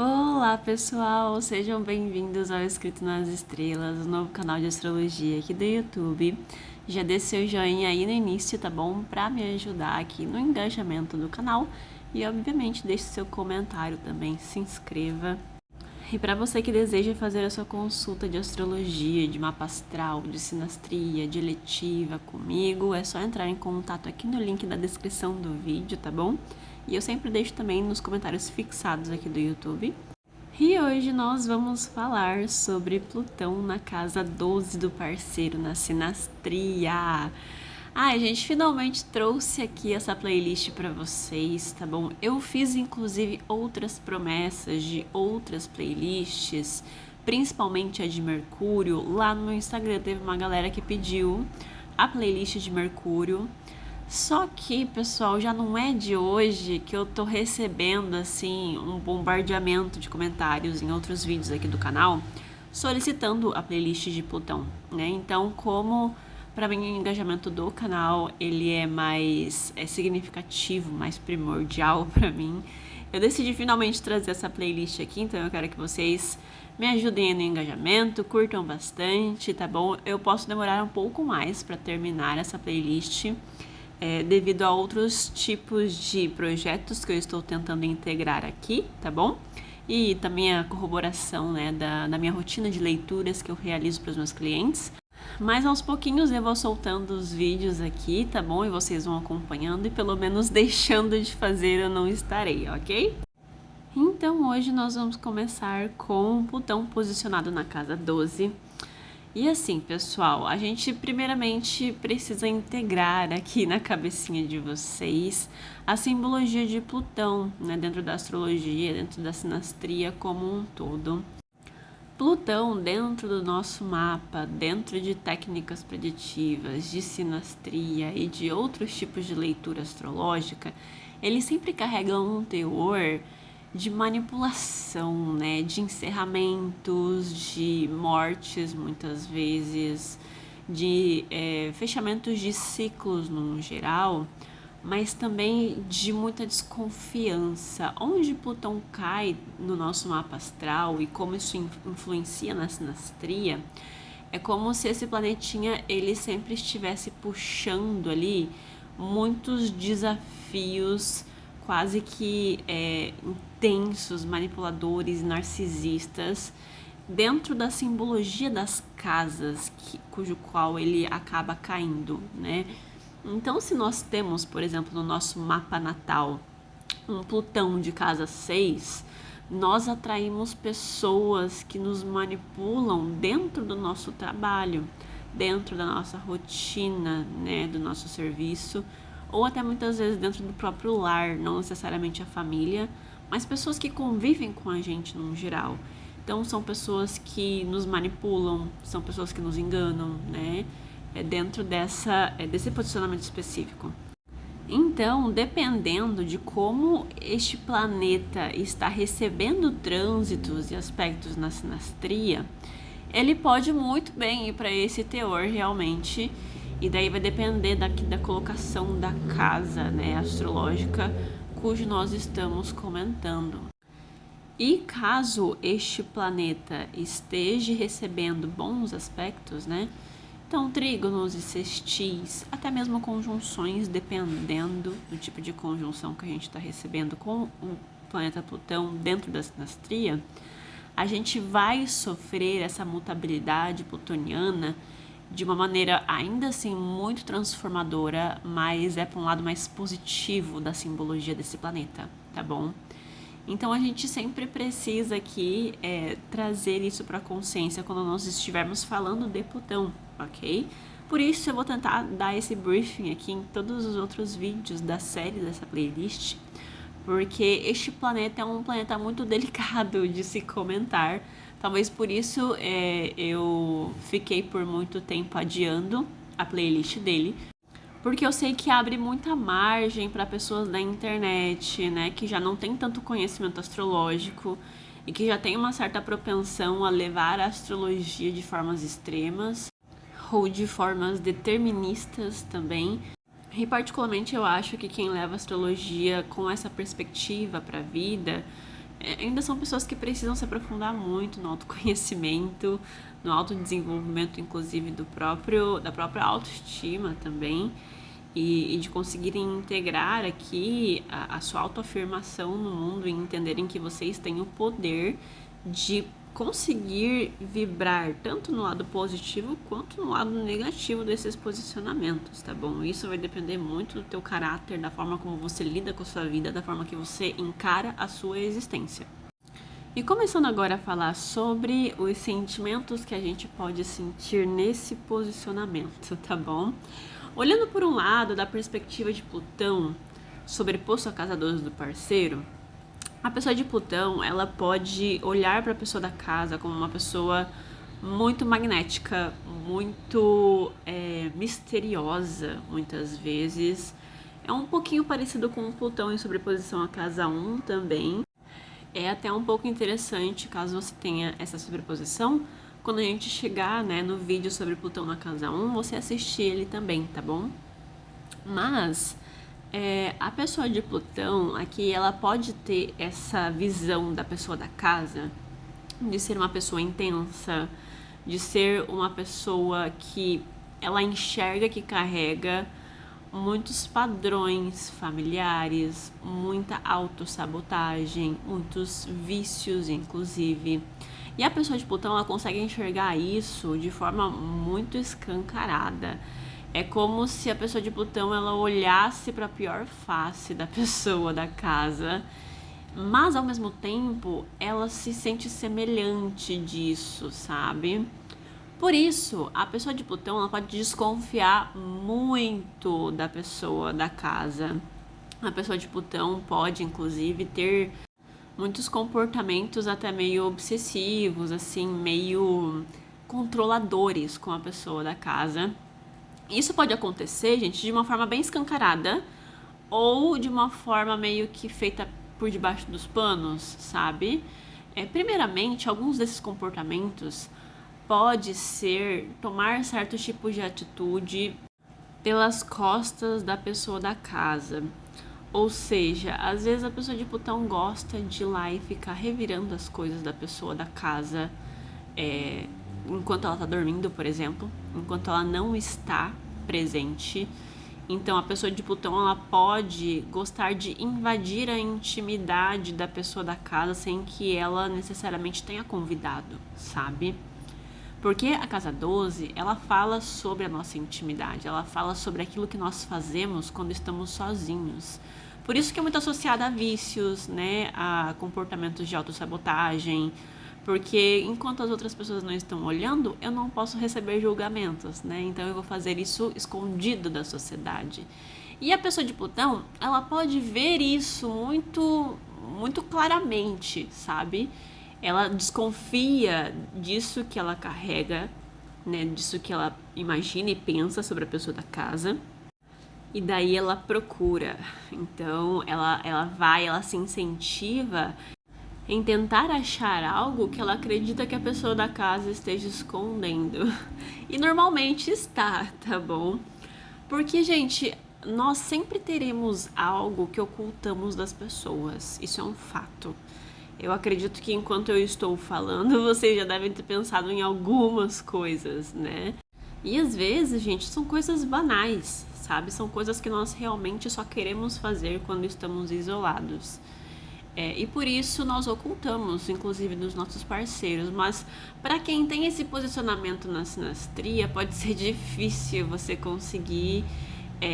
Olá pessoal, sejam bem-vindos ao Escrito nas Estrelas, o novo canal de astrologia aqui do YouTube. Já deixe seu joinha aí no início, tá bom? Pra me ajudar aqui no engajamento do canal e obviamente deixe seu comentário também, se inscreva. E para você que deseja fazer a sua consulta de astrologia, de mapa astral, de sinastria, de eletiva comigo, é só entrar em contato aqui no link da descrição do vídeo, tá bom? E eu sempre deixo também nos comentários fixados aqui do YouTube. E hoje nós vamos falar sobre Plutão na casa 12 do parceiro, na sinastria. A gente finalmente trouxe aqui essa playlist para vocês, tá bom? Eu fiz inclusive outras promessas de outras playlists, principalmente a de Mercúrio. Lá no Instagram teve uma galera que pediu a playlist de Mercúrio. Só que, pessoal, já não é de hoje que eu tô recebendo, assim, um bombardeamento de comentários em outros vídeos aqui do canal solicitando a playlist de Plutão, né? Então, como para mim o engajamento do canal ele é mais significativo, mais primordial para mim, eu decidi finalmente trazer essa playlist aqui. Então eu quero que vocês me ajudem no engajamento, curtam bastante, tá bom? Eu posso demorar um pouco mais para terminar essa playlist, devido a outros tipos de projetos que eu estou tentando integrar aqui, tá bom? E também a corroboração, né, da minha rotina de leituras que eu realizo para os meus clientes. Mas aos pouquinhos eu vou soltando os vídeos aqui, tá bom? E vocês vão acompanhando e pelo menos deixando de fazer eu não estarei, ok? Então hoje nós vamos começar com Plutão posicionado na casa 12. E assim, pessoal, a gente primeiramente precisa integrar aqui na cabecinha de vocês a simbologia de Plutão, né, dentro da astrologia, dentro da sinastria como um todo. Plutão dentro do nosso mapa, dentro de técnicas preditivas, de sinastria e de outros tipos de leitura astrológica, ele sempre carrega um teor de manipulação, né? De encerramentos, de mortes muitas vezes, de fechamentos de ciclos no geral, mas também de muita desconfiança. Onde Plutão cai no nosso mapa astral e como isso influencia na sinastria, é como se esse planetinha ele sempre estivesse puxando ali muitos desafios quase que intensos, manipuladores, narcisistas, dentro da simbologia das casas cujo qual ele acaba caindo, né? Então, se nós temos, por exemplo, no nosso mapa natal, um Plutão de casa 6, nós atraímos pessoas que nos manipulam dentro do nosso trabalho, dentro da nossa rotina, né, do nosso serviço, ou até muitas vezes dentro do próprio lar, não necessariamente a família, mas pessoas que convivem com a gente no geral. Então, são pessoas que nos manipulam, são pessoas que nos enganam, né? Dentro desse posicionamento específico. Então, dependendo de como este planeta está recebendo trânsitos e aspectos na sinastria, ele pode muito bem ir para esse teor realmente, e daí vai depender da colocação da casa, né, astrológica cujo nós estamos comentando. E caso este planeta esteja recebendo bons aspectos, né? Então, trígonos e sextis, até mesmo conjunções, dependendo do tipo de conjunção que a gente está recebendo com o planeta Plutão dentro da sinastria, a gente vai sofrer essa mutabilidade plutoniana de uma maneira ainda assim muito transformadora, mas é para um lado mais positivo da simbologia desse planeta, tá bom? Então a gente sempre precisa aqui trazer isso para a consciência quando nós estivermos falando de Plutão, ok? Por isso eu vou tentar dar esse briefing aqui em todos os outros vídeos da série dessa playlist, porque este planeta é um planeta muito delicado de se comentar. Talvez por isso eu fiquei por muito tempo adiando a playlist dele, porque eu sei que abre muita margem para pessoas da internet, né, que já não tem tanto conhecimento astrológico e que já tem uma certa propensão a levar a astrologia de formas extremas ou de formas deterministas também. E particularmente eu acho que quem leva a astrologia com essa perspectiva para a vida ainda são pessoas que precisam se aprofundar muito no autoconhecimento, no autodesenvolvimento, inclusive da própria autoestima também, e de conseguirem integrar aqui a sua autoafirmação no mundo e entenderem que vocês têm o poder de conseguir vibrar tanto no lado positivo quanto no lado negativo desses posicionamentos, tá bom? Isso vai depender muito do teu caráter, da forma como você lida com a sua vida, da forma que você encara a sua existência. E começando agora a falar sobre os sentimentos que a gente pode sentir nesse posicionamento, tá bom? Olhando por um lado, da perspectiva de Plutão, sobreposto à casa 12 do parceiro, a pessoa de Plutão, ela pode olhar para a pessoa da casa como uma pessoa muito magnética, muito misteriosa, muitas vezes. É um pouquinho parecido com o Plutão em sobreposição à casa 1 também. É até um pouco interessante, caso você tenha essa sobreposição, quando a gente chegar, né, no vídeo sobre Plutão na casa 1, você assistir ele também, tá bom? Mas a pessoa de Plutão aqui, ela pode ter essa visão da pessoa da casa, de ser uma pessoa intensa, de ser uma pessoa que ela enxerga que carrega muitos padrões familiares, muita autossabotagem, muitos vícios, inclusive. E a pessoa de Plutão, ela consegue enxergar isso de forma muito escancarada. É como se a pessoa de Plutão, ela olhasse para a pior face da pessoa da casa, mas ao mesmo tempo ela se sente semelhante disso, sabe? Por isso, a pessoa de Plutão, ela pode desconfiar muito da pessoa da casa. A pessoa de Plutão pode, inclusive, ter muitos comportamentos até meio obsessivos, assim, meio controladores com a pessoa da casa. Isso pode acontecer, gente, de uma forma bem escancarada ou de uma forma meio que feita por debaixo dos panos, sabe? Primeiramente, alguns desses comportamentos pode ser tomar certos tipos de atitude pelas costas da pessoa da casa. Ou seja, às vezes a pessoa de Plutão gosta de ir lá e ficar revirando as coisas da pessoa da casa, enquanto ela está dormindo, por exemplo, enquanto ela não está presente. Então, a pessoa de Plutão, ela pode gostar de invadir a intimidade da pessoa da casa sem que ela necessariamente tenha convidado, sabe? Porque a casa 12, ela fala sobre a nossa intimidade, ela fala sobre aquilo que nós fazemos quando estamos sozinhos. Por isso que é muito associada a vícios, né, a comportamentos de autossabotagem, porque enquanto as outras pessoas não estão olhando, eu não posso receber julgamentos, né? Então eu vou fazer isso escondido da sociedade. E a pessoa de Plutão, ela pode ver isso muito, muito claramente, sabe? Ela desconfia disso que ela carrega, né? Disso que ela imagina e pensa sobre a pessoa da casa. E daí ela procura. Então ela se incentiva em tentar achar algo que ela acredita que a pessoa da casa esteja escondendo. E normalmente está, tá bom? Porque, gente, nós sempre teremos algo que ocultamos das pessoas. Isso é um fato. Eu acredito que enquanto eu estou falando, vocês já devem ter pensado em algumas coisas, né? E às vezes, gente, são coisas banais, sabe? São coisas que nós realmente só queremos fazer quando estamos isolados. E por isso nós ocultamos, inclusive, dos nossos parceiros. Mas para quem tem esse posicionamento na sinastria, pode ser difícil você conseguir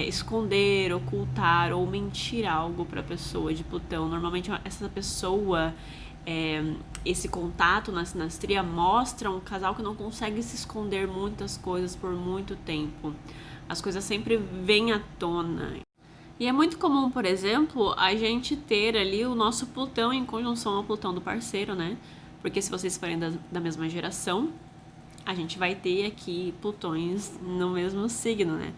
esconder, ocultar ou mentir algo para a pessoa de Plutão. Normalmente essa pessoa, esse contato na sinastria mostra um casal que não consegue se esconder muitas coisas por muito tempo. As coisas sempre vêm à tona. E é muito comum, por exemplo, a gente ter ali o nosso Plutão em conjunção ao Plutão do parceiro, né? Porque se vocês forem da mesma geração, a gente vai ter aqui Plutões no mesmo signo, né?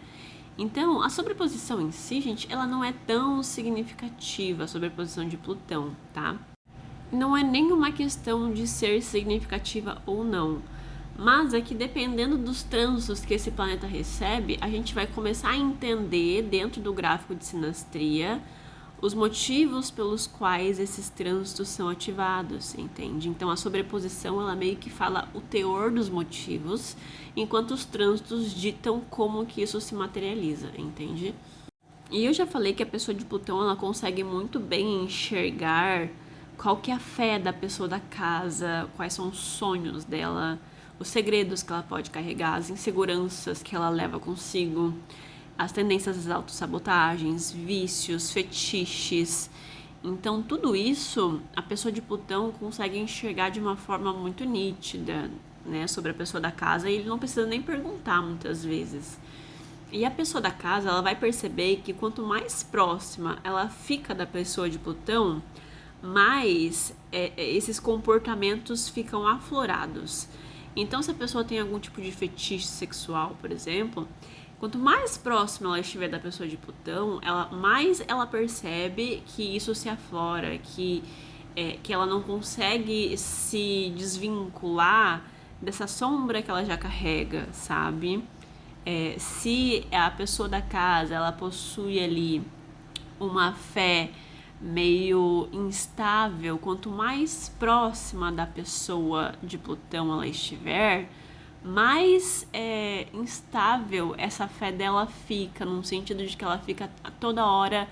Então, a sobreposição em si, gente, ela não é tão significativa, a sobreposição de Plutão, tá? Não é nenhuma questão de ser significativa ou não. Mas é que dependendo dos trânsitos que esse planeta recebe, a gente vai começar a entender dentro do gráfico de sinastria os motivos pelos quais esses trânsitos são ativados, entende? Então a sobreposição, ela meio que fala o teor dos motivos, enquanto os trânsitos ditam como que isso se materializa, entende? E eu já falei que a pessoa de Plutão, ela consegue muito bem enxergar qual que é a fé da pessoa da casa, quais são os sonhos dela, os segredos que ela pode carregar, as inseguranças que ela leva consigo, as tendências às autossabotagens, vícios, fetiches. Então, tudo isso a pessoa de Plutão consegue enxergar de uma forma muito nítida, né, sobre a pessoa da casa, e ele não precisa nem perguntar muitas vezes. E a pessoa da casa, ela vai perceber que quanto mais próxima ela fica da pessoa de Plutão, mais esses comportamentos ficam aflorados. Então, se a pessoa tem algum tipo de fetiche sexual, por exemplo, quanto mais próxima ela estiver da pessoa de Plutão, mais ela percebe que isso se aflora, que ela não consegue se desvincular dessa sombra que ela já carrega, sabe? Se a pessoa da casa, ela possui ali uma fé meio instável, quanto mais próxima da pessoa de Plutão ela estiver, mais instável essa fé dela fica, no sentido de que ela fica toda hora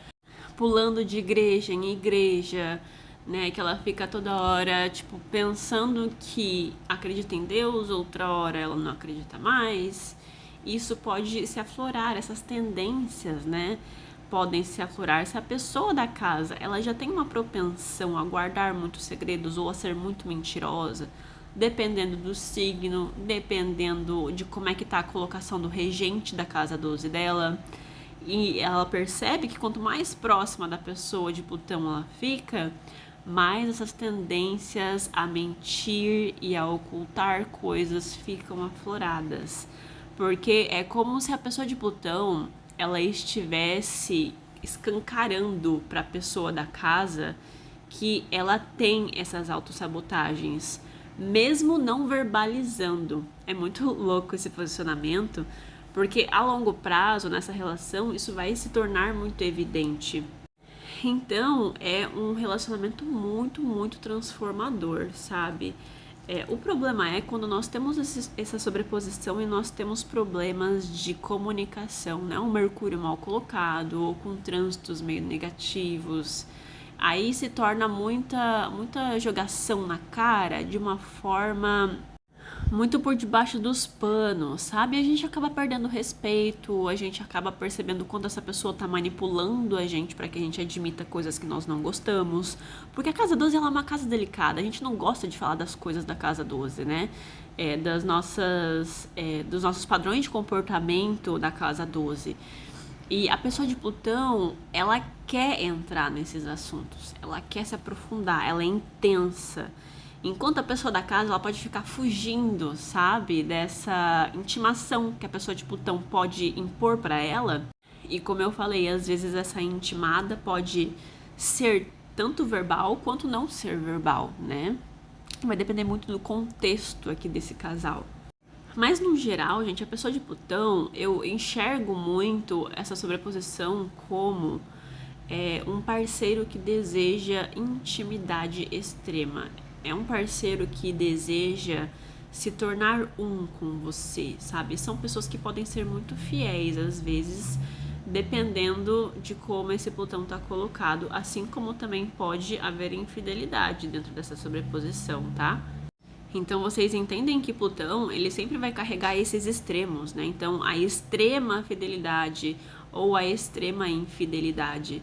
pulando de igreja em igreja, né? Que ela fica toda hora, tipo, pensando que acredita em Deus, outra hora ela não acredita mais. Isso pode se aflorar, essas tendências, né? Podem se aflorar se a pessoa da casa, ela já tem uma propensão a guardar muitos segredos ou a ser muito mentirosa, dependendo do signo, dependendo de como é que tá a colocação do regente da casa 12 dela. E ela percebe que quanto mais próxima da pessoa de Plutão ela fica, mais essas tendências a mentir e a ocultar coisas ficam afloradas. Porque é como se a pessoa de Plutão, ela estivesse escancarando para a pessoa da casa que ela tem essas autossabotagens, mesmo não verbalizando. É muito louco esse posicionamento, porque a longo prazo, nessa relação, isso vai se tornar muito evidente. Então, é um relacionamento muito, muito transformador, sabe? O problema é quando nós temos essa sobreposição e nós temos problemas de comunicação, né? Um Mercúrio mal colocado ou com trânsitos meio negativos. Aí se torna muita jogação na cara de uma forma muito por debaixo dos panos, sabe? A gente acaba perdendo respeito, a gente acaba percebendo quando essa pessoa tá manipulando a gente para que a gente admita coisas que nós não gostamos. Porque a casa 12 ela é uma casa delicada, a gente não gosta de falar das coisas da casa 12, né? Dos nossos padrões de comportamento da casa 12. E a pessoa de Plutão, ela quer entrar nesses assuntos, ela quer se aprofundar, ela é intensa. Enquanto a pessoa da casa, ela pode ficar fugindo, sabe? Dessa intimação que a pessoa de Plutão pode impor para ela. E como eu falei, às vezes essa intimada pode ser tanto verbal quanto não ser verbal, né? Vai depender muito do contexto aqui desse casal. Mas no geral, gente, a pessoa de Plutão, eu enxergo muito essa sobreposição como um parceiro que deseja intimidade extrema. É um parceiro que deseja se tornar um com você, sabe? São pessoas que podem ser muito fiéis, às vezes, dependendo de como esse Plutão está colocado, assim como também pode haver infidelidade dentro dessa sobreposição, tá? Então, vocês entendem que Plutão, ele sempre vai carregar esses extremos, né? Então, a extrema fidelidade ou a extrema infidelidade.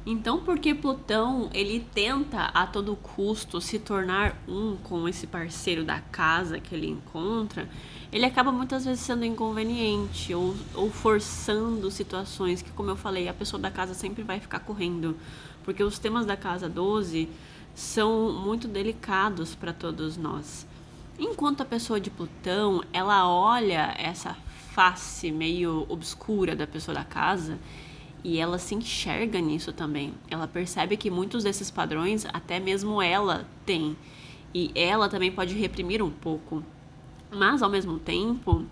Então, porque Plutão, ele tenta a todo custo se tornar um com esse parceiro da casa que ele encontra, ele acaba muitas vezes sendo inconveniente ou forçando situações que, como eu falei, a pessoa da casa sempre vai ficar correndo. Porque os temas da casa 12 são muito delicados para todos nós. Enquanto a pessoa de Plutão, ela olha essa face meio obscura da pessoa da casa e ela se enxerga nisso também. Ela percebe que muitos desses padrões até mesmo ela tem. E ela também pode reprimir um pouco. Mas, ao mesmo tempo,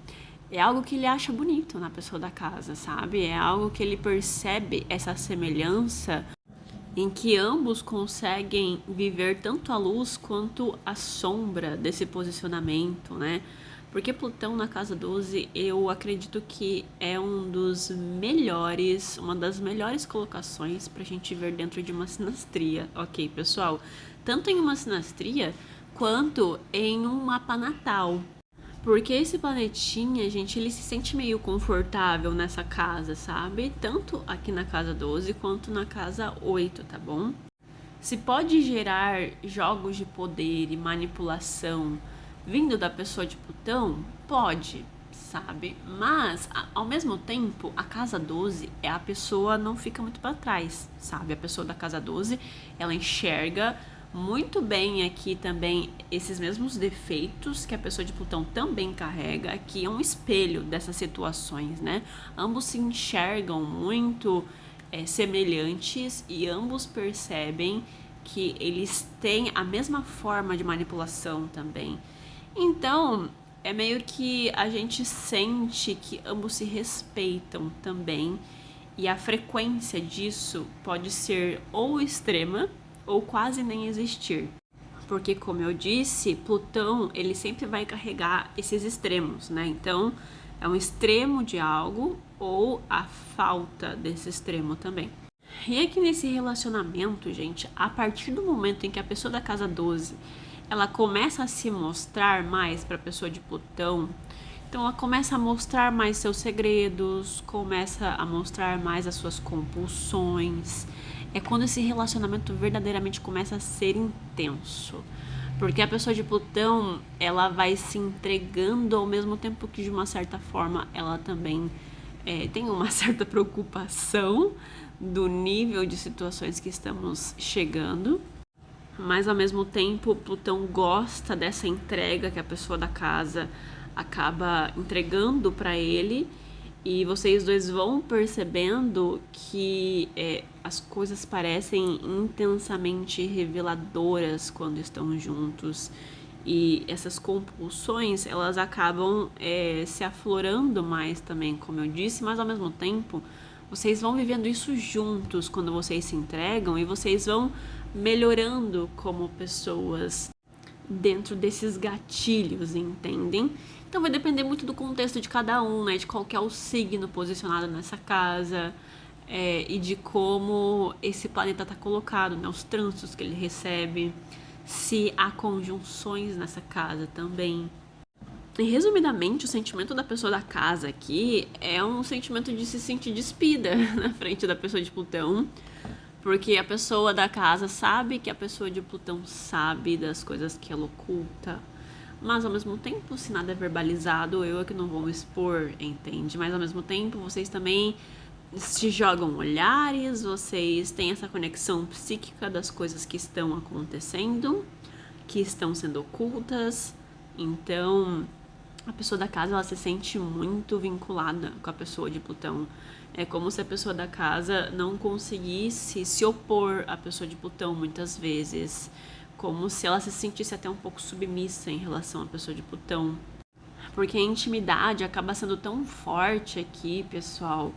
é algo que ele acha bonito na pessoa da casa, sabe? É algo que ele percebe essa semelhança em que ambos conseguem viver tanto a luz quanto a sombra desse posicionamento, né? Porque Plutão na casa 12, eu acredito que é uma das melhores colocações pra gente ver dentro de uma sinastria, ok, pessoal? Tanto em uma sinastria quanto em um mapa natal. Porque esse planetinha, gente, ele se sente meio confortável nessa casa, sabe? Tanto aqui na casa 12 quanto na casa 8, tá bom? Se pode gerar jogos de poder e manipulação vindo da pessoa de Plutão, pode, sabe? Mas, ao mesmo tempo, a casa 12 é a pessoa não fica muito para trás, sabe? A pessoa da casa 12, ela enxerga muito bem aqui também esses mesmos defeitos que a pessoa de Plutão também carrega. Aqui é um espelho dessas situações, né? Ambos se enxergam muito semelhantes e ambos percebem que eles têm a mesma forma de manipulação também. Então, é meio que a gente sente que ambos se respeitam também, e a frequência disso pode ser ou extrema ou quase nem existir. Porque, como eu disse, Plutão, ele sempre vai carregar esses extremos, né? Então, é um extremo de algo ou a falta desse extremo também. E aqui nesse relacionamento, gente, a partir do momento em que a pessoa da casa 12, ela começa a se mostrar mais para a pessoa de Plutão, então ela começa a mostrar mais seus segredos, começa a mostrar mais as suas compulsões. É quando esse relacionamento verdadeiramente começa a ser intenso. Porque a pessoa de Plutão, ela vai se entregando ao mesmo tempo que, de uma certa forma, ela também tem uma certa preocupação do nível de situações que estamos chegando. Mas, ao mesmo tempo, Plutão gosta dessa entrega que a pessoa da casa acaba entregando para ele. E vocês dois vão percebendo que as coisas parecem intensamente reveladoras quando estão juntos. E essas compulsões, elas acabam se aflorando mais também, como eu disse. Mas, ao mesmo tempo, vocês vão vivendo isso juntos quando vocês se entregam. E vocês vão melhorando como pessoas dentro desses gatilhos, entendem? Então vai depender muito do contexto de cada um, né? De qual que é o signo posicionado nessa casa e de como esse planeta está colocado, né? Os trânsitos que ele recebe, se há conjunções nessa casa também. E, resumidamente, o sentimento da pessoa da casa aqui é um sentimento de se sentir despida na frente da pessoa de Plutão. Porque a pessoa da casa sabe que a pessoa de Plutão sabe das coisas que ela oculta. Mas, ao mesmo tempo, se nada é verbalizado, eu é que não vou expor, entende? Mas, ao mesmo tempo, vocês também se jogam olhares, vocês têm essa conexão psíquica das coisas que estão acontecendo, que estão sendo ocultas. Então, a pessoa da casa, ela se sente muito vinculada com a pessoa de Plutão. É como se a pessoa da casa não conseguisse se opor à pessoa de Plutão muitas vezes. Como se ela se sentisse até um pouco submissa em relação à pessoa de Plutão. Porque a intimidade acaba sendo tão forte aqui, pessoal,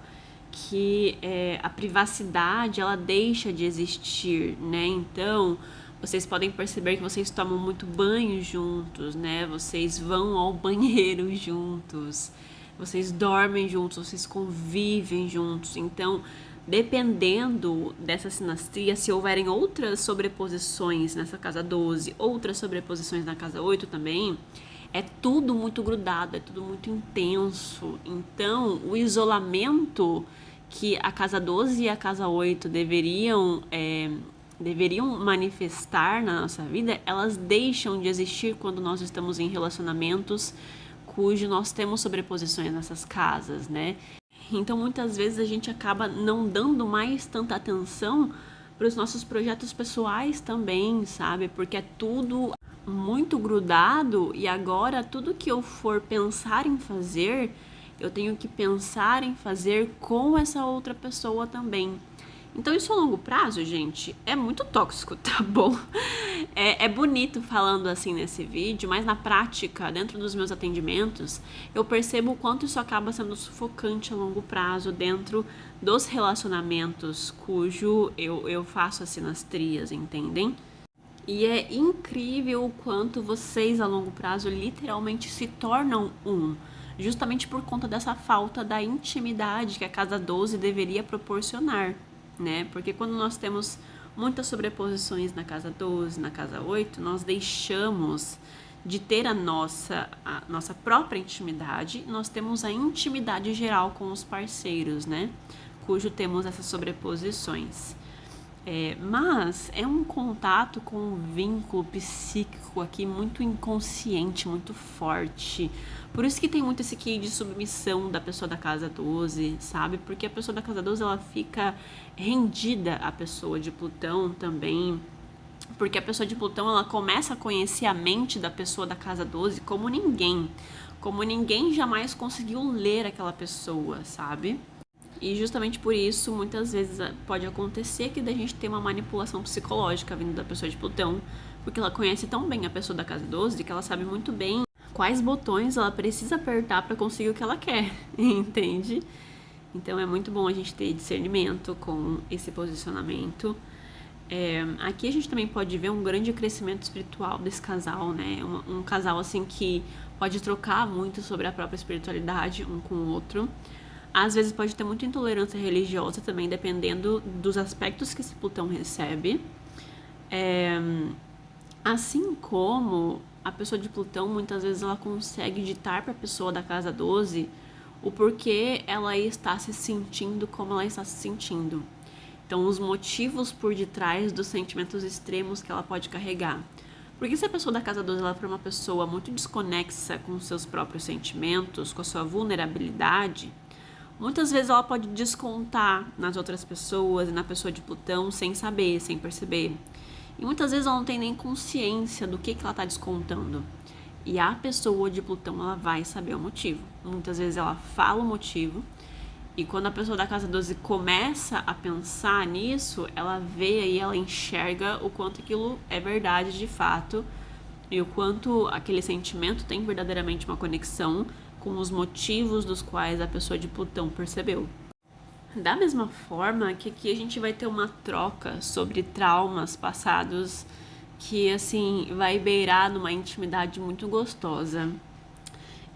que a privacidade, ela deixa de existir, né? Então, vocês podem perceber que vocês tomam muito banho juntos, né? Vocês vão ao banheiro juntos. Vocês dormem juntos, vocês convivem juntos. Então, dependendo dessa sinastria, se houverem outras sobreposições nessa casa 12, outras sobreposições na casa 8 também, é tudo muito grudado, é tudo muito intenso. Então, o isolamento que a casa 12 e a casa 8 deveriam manifestar na nossa vida, elas deixam de existir quando nós estamos em relacionamentos cujo nós temos sobreposições nessas casas, né? Então, muitas vezes a gente acaba não dando mais tanta atenção para os nossos projetos pessoais também, sabe? Porque é tudo muito grudado e agora tudo que eu for pensar em fazer, eu tenho que pensar em fazer com essa outra pessoa também. Então, isso a longo prazo, gente, é muito tóxico, tá bom? É bonito falando assim nesse vídeo, mas na prática, dentro dos meus atendimentos, eu percebo o quanto isso acaba sendo sufocante a longo prazo dentro dos relacionamentos cujo eu faço as sinastrias, entendem? E é incrível o quanto vocês a longo prazo literalmente se tornam um, justamente por conta dessa falta da intimidade que a casa 12 deveria proporcionar, né? Porque quando nós temos muitas sobreposições na casa 12, na casa 8, nós deixamos de ter a nossa própria intimidade, nós temos a intimidade geral com os parceiros, né? Cujo temos essas sobreposições. Mas é um contato com um vínculo psíquico aqui muito inconsciente, muito forte. Por isso que tem muito esse quê de submissão da pessoa da casa 12, sabe? Porque a pessoa da casa 12 ela fica rendida à pessoa de Plutão também. Porque a pessoa de Plutão ela começa a conhecer a mente da pessoa da casa 12 como ninguém. Como ninguém jamais conseguiu ler aquela pessoa, sabe? E justamente por isso, muitas vezes pode acontecer que da gente ter uma manipulação psicológica vindo da pessoa de Plutão, porque ela conhece tão bem a pessoa da casa 12 que ela sabe muito bem quais botões ela precisa apertar para conseguir o que ela quer, entende? Então é muito bom a gente ter discernimento com esse posicionamento. Aqui a gente também pode ver um grande crescimento espiritual desse casal, né? Um casal assim que pode trocar muito sobre a própria espiritualidade um com o outro. Às vezes pode ter muita intolerância religiosa também, dependendo dos aspectos que esse Plutão recebe. Assim como a pessoa de Plutão, muitas vezes ela consegue ditar para a pessoa da casa 12 o porquê ela está se sentindo como ela está se sentindo. Então, os motivos por detrás dos sentimentos extremos que ela pode carregar. Porque se a pessoa da casa 12 ela for uma pessoa muito desconexa com seus próprios sentimentos, com a sua vulnerabilidade, muitas vezes ela pode descontar nas outras pessoas e na pessoa de Plutão sem saber, sem perceber. E muitas vezes ela não tem nem consciência do que ela está descontando. E a pessoa de Plutão ela vai saber o motivo. Muitas vezes ela fala o motivo. E quando a pessoa da casa 12 começa a pensar nisso, ela vê aí, ela enxerga o quanto aquilo é verdade de fato. E o quanto aquele sentimento tem verdadeiramente uma conexão com os motivos dos quais a pessoa de Plutão percebeu. Da mesma forma que aqui a gente vai ter uma troca sobre traumas passados que, assim, vai beirar numa intimidade muito gostosa.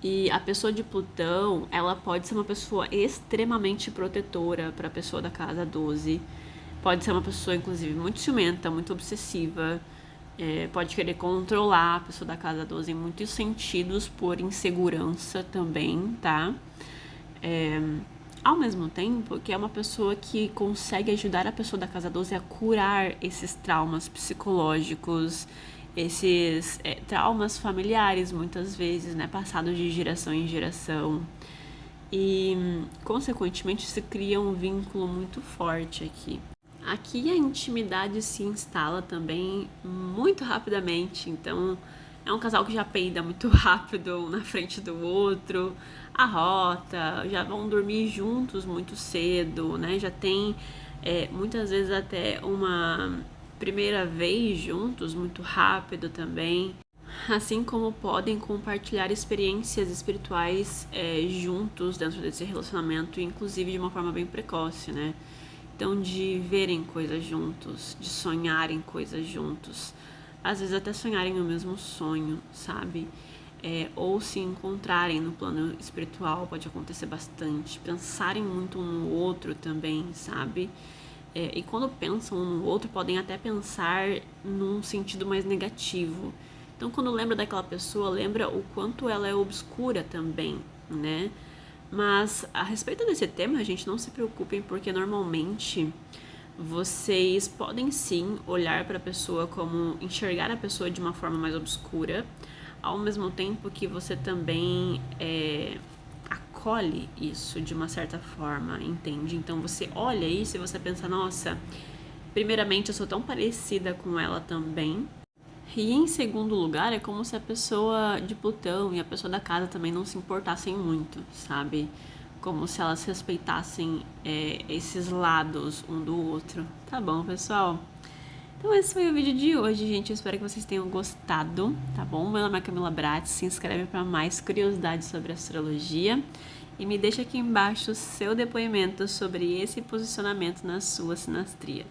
E a pessoa de Plutão, ela pode ser uma pessoa extremamente protetora para a pessoa da casa 12. Pode ser uma pessoa, inclusive, muito ciumenta, muito obsessiva. Pode querer controlar a pessoa da casa 12 em muitos sentidos, por insegurança também, tá? Ao mesmo tempo que é uma pessoa que consegue ajudar a pessoa da casa 12 a curar esses traumas psicológicos, esses traumas familiares, muitas vezes, né? Passados de geração em geração. E, consequentemente, se cria um vínculo muito forte aqui. Aqui a intimidade se instala também muito rapidamente, então é um casal que já peida muito rápido um na frente do outro, arrota, já vão dormir juntos muito cedo, né? Já tem muitas vezes até uma primeira vez juntos muito rápido também. Assim como podem compartilhar experiências espirituais juntos dentro desse relacionamento, inclusive de uma forma bem precoce, né? Então, de verem coisas juntos, de sonharem coisas juntos, às vezes até sonharem o mesmo sonho, sabe? Ou se encontrarem no plano espiritual, pode acontecer bastante. Pensarem muito um no outro também, sabe? E quando pensam um no outro, podem até pensar num sentido mais negativo. Então, quando lembra daquela pessoa, lembra o quanto ela é obscura também, né? Mas a respeito desse tema, gente, não se preocupem, porque normalmente vocês podem sim olhar para a pessoa como enxergar a pessoa de uma forma mais obscura, ao mesmo tempo que você também acolhe isso de uma certa forma, entende? Então você olha isso e você pensa, nossa, primeiramente eu sou tão parecida com ela também. E em segundo lugar, é como se a pessoa de Plutão e a pessoa da casa também não se importassem muito, sabe? Como se elas respeitassem esses lados um do outro. Tá bom, pessoal? Então esse foi o vídeo de hoje, gente. Eu espero que vocês tenham gostado, tá bom? Meu nome é Camila Bratz, se inscreve para mais curiosidades sobre astrologia e me deixa aqui embaixo o seu depoimento sobre esse posicionamento na sua sinastria.